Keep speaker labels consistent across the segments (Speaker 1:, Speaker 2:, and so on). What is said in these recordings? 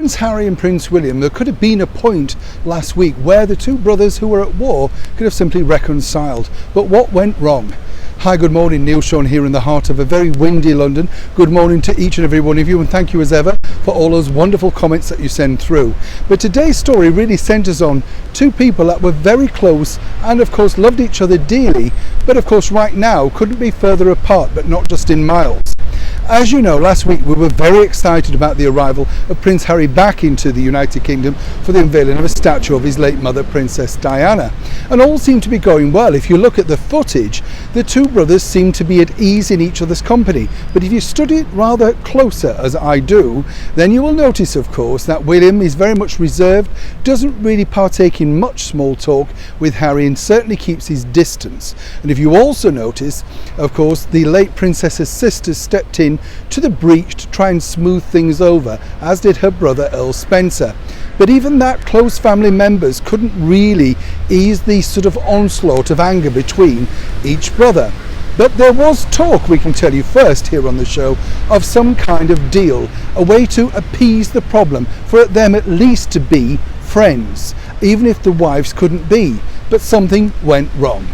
Speaker 1: Prince Harry and Prince William, there could have been a point last week where the two brothers who were at war could have simply reconciled. But what went wrong? Hi, good morning, Neil Sean here in the heart of a very windy London. Good morning to each and every one of you, and thank you as ever for all those wonderful comments that you send through. But today's story really centres on two people that were very close and of course loved each other dearly, but of course right now couldn't be further apart, but not just in miles. As you know, last week we were very excited about the arrival of Prince Harry back into the United Kingdom for the unveiling of a statue of his late mother, Princess Diana. And all seemed to be going well. If you look at the footage, the two brothers seem to be at ease in each other's company. But if you study it rather closer, as I do, then you will notice, of course, that William is very much reserved, doesn't really partake in much small talk with Harry, and certainly keeps his distance. And if you also notice, of course, the late princess's sisters stepped in to the breach to try and smooth things over, as did her brother Earl Spencer. But even that close family members couldn't really ease the sort of onslaught of anger between each brother. But there was talk, we can tell you first here on the show, of some kind of deal, a way to appease the problem, for them at least to be friends, even if the wives couldn't be. But something went wrong.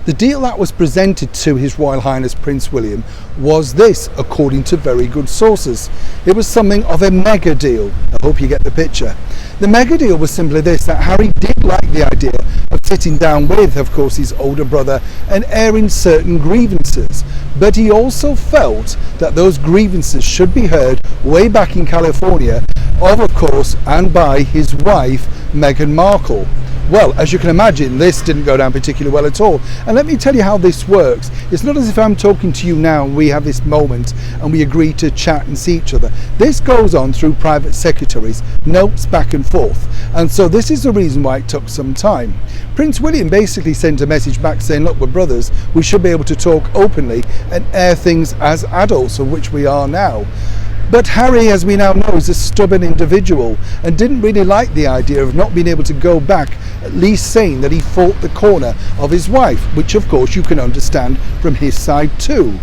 Speaker 1: The deal that was presented to His Royal Highness Prince William was this, according to very good sources. It was something of a mega deal. I hope you get the picture. The mega deal was simply this, that Harry did like the idea of sitting down with, of course, his older brother and airing certain grievances. But he also felt that those grievances should be heard way back in California, of course, and by his wife, Meghan Markle. Well, as you can imagine, this didn't go down particularly well at all. And let me tell you how this works. It's not as if I'm talking to you now and we have this moment and we agree to chat and see each other. This goes on through private secretaries, notes back and forth. And so this is the reason why it took some time. Prince William basically sent a message back saying, look, we're brothers, we should be able to talk openly and air things as adults, of which we are now. But Harry, as we now know, is a stubborn individual and didn't really like the idea of not being able to go back, at least saying that he fought the corner of his wife, which of course you can understand from his side too.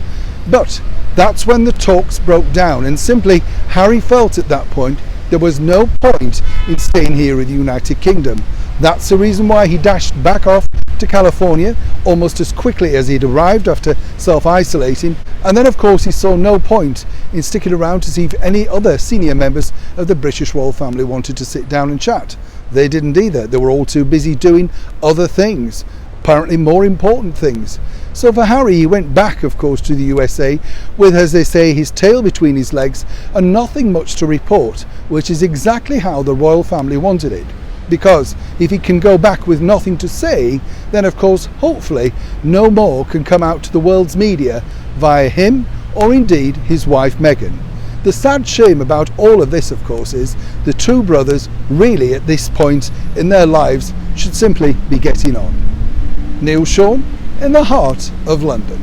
Speaker 1: But that's when the talks broke down, and simply Harry felt at that point there was no point in staying here in the United Kingdom. That's the reason why he dashed back off to California almost as quickly as he'd arrived after self-isolating, and then of course he saw no point in sticking around to see if any other senior members of the British royal family wanted to sit down and chat. They didn't either. They were all too busy doing other things, apparently more important things. So for Harry, he went back, of course, to the USA with, as they say, his tail between his legs and nothing much to report, which is exactly how the royal family wanted it. Because if he can go back with nothing to say, then of course, hopefully, no more can come out to the world's media via him or indeed his wife Meghan. The sad shame about all of this, of course, is the two brothers really at this point in their lives should simply be getting on. Neil Sean in the heart of London.